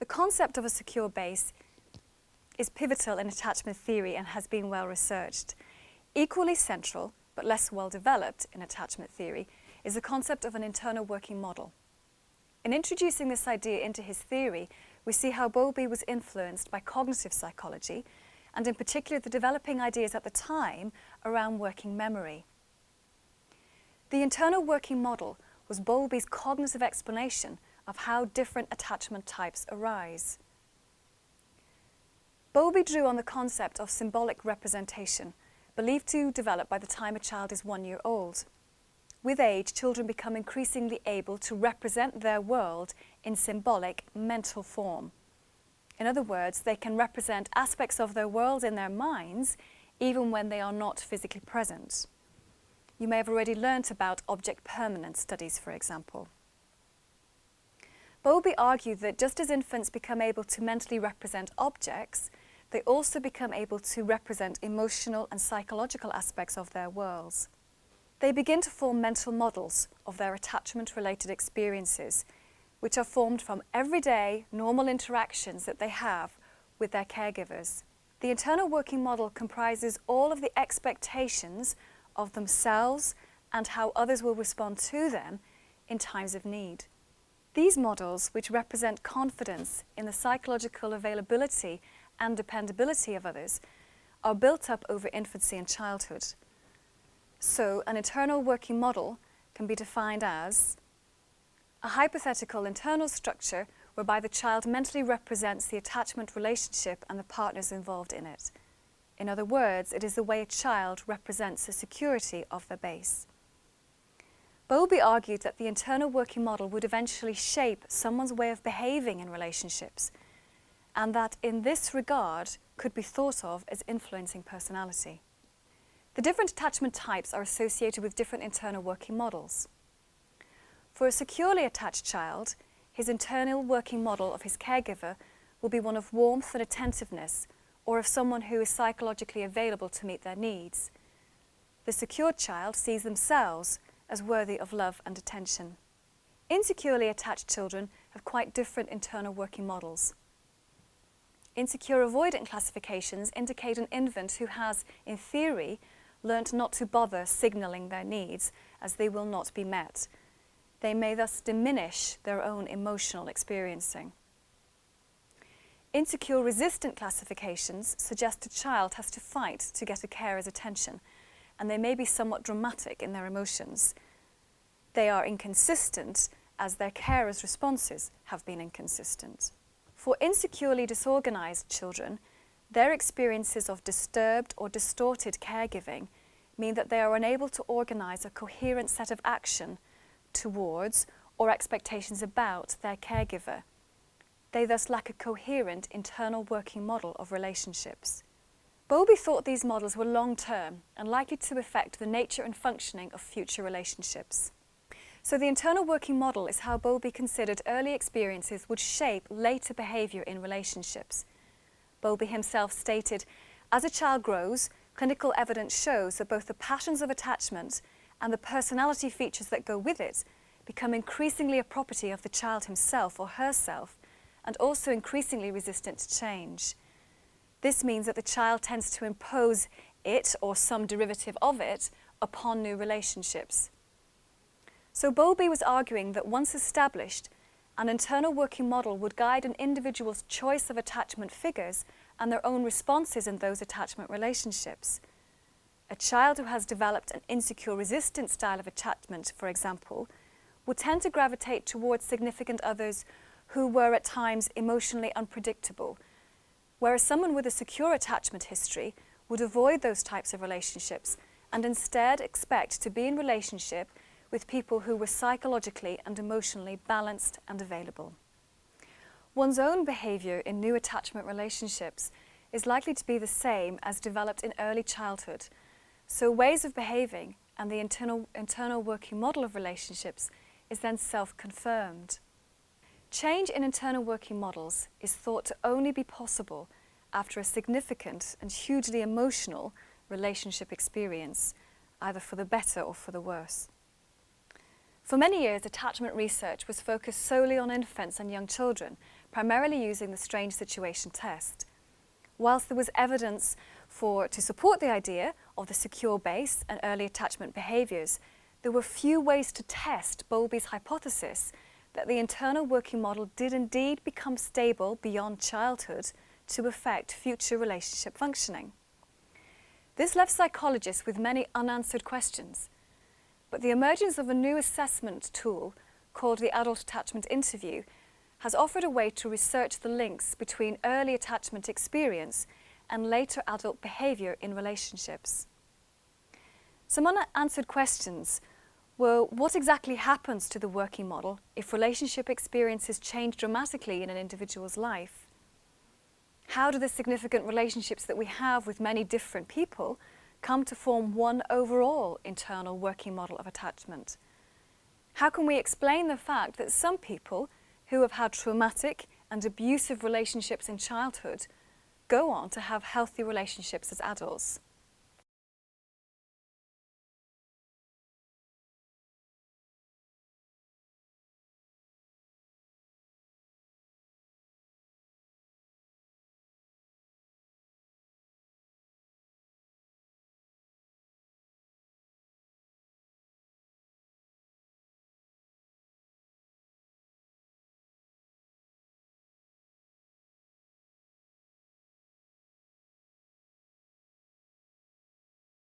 The concept of a secure base is pivotal in attachment theory and has been well researched. Equally central, but less well developed in attachment theory, is the concept of an internal working model. In introducing this idea into his theory, we see how Bowlby was influenced by cognitive psychology, and in particular the developing ideas at the time around working memory. The internal working model was Bowlby's cognitive explanation of how different attachment types arise. Bowlby drew on the concept of symbolic representation, believed to develop by the time a child is 1 year old. With age, children become increasingly able to represent their world in symbolic mental form. In other words, they can represent aspects of their world in their minds, even when they are not physically present. You may have already learnt about object permanence studies, for example. Bowlby argued that just as infants become able to mentally represent objects, they also become able to represent emotional and psychological aspects of their worlds. They begin to form mental models of their attachment-related experiences, which are formed from everyday, normal interactions that they have with their caregivers. The internal working model comprises all of the expectations of themselves and how others will respond to them in times of need. These models, which represent confidence in the psychological availability and dependability of others, are built up over infancy and childhood. So, an internal working model can be defined as a hypothetical internal structure whereby the child mentally represents the attachment relationship and the partners involved in it. In other words, it is the way a child represents the security of their base. Bowlby argued that the internal working model would eventually shape someone's way of behaving in relationships, and that in this regard could be thought of as influencing personality. The different attachment types are associated with different internal working models. For a securely attached child, his internal working model of his caregiver will be one of warmth and attentiveness, or of someone who is psychologically available to meet their needs. The secured child sees themselves as worthy of love and attention. Insecurely attached children have quite different internal working models. Insecure avoidant classifications indicate an infant who has, in theory, learnt not to bother signalling their needs as they will not be met. They may thus diminish their own emotional experiencing. Insecure resistant classifications suggest a child has to fight to get a carer's attention, and they may be somewhat dramatic in their emotions. They are inconsistent as their carer's responses have been inconsistent. For insecurely disorganized children, their experiences of disturbed or distorted caregiving mean that they are unable to organize a coherent set of action towards or expectations about their caregiver. They thus lack a coherent internal working model of relationships. Bowlby thought these models were long-term and likely to affect the nature and functioning of future relationships. So the internal working model is how Bowlby considered early experiences would shape later behavior in relationships. Bowlby himself stated, "As a child grows, clinical evidence shows that both the patterns of attachment and the personality features that go with it become increasingly a property of the child himself or herself, and also increasingly resistant to change. This means that the child tends to impose it, or some derivative of it, upon new relationships." So Bowlby was arguing that once established, an internal working model would guide an individual's choice of attachment figures and their own responses in those attachment relationships. A child who has developed an insecure resistant style of attachment, for example, would tend to gravitate towards significant others who were at times emotionally unpredictable, whereas someone with a secure attachment history would avoid those types of relationships and instead expect to be in relationship with people who were psychologically and emotionally balanced and available. One's own behaviour in new attachment relationships is likely to be the same as developed in early childhood, so ways of behaving and the internal working model of relationships is then self-confirmed. Change in internal working models is thought to only be possible after a significant and hugely emotional relationship experience, either for the better or for the worse. For many years, attachment research was focused solely on infants and young children, primarily using the strange situation test. Whilst there was evidence to support the idea of the secure base and early attachment behaviours, there were few ways to test Bowlby's hypothesis that the internal working model did indeed become stable beyond childhood to affect future relationship functioning. This left psychologists with many unanswered questions, but the emergence of a new assessment tool called the Adult Attachment Interview has offered a way to research the links between early attachment experience and later adult behaviour in relationships. Some unanswered questions were: what exactly happens to the working model if relationship experiences change dramatically in an individual's life? How do the significant relationships that we have with many different people come to form one overall internal working model of attachment? How can we explain the fact that some people who have had traumatic and abusive relationships in childhood go on to have healthy relationships as adults?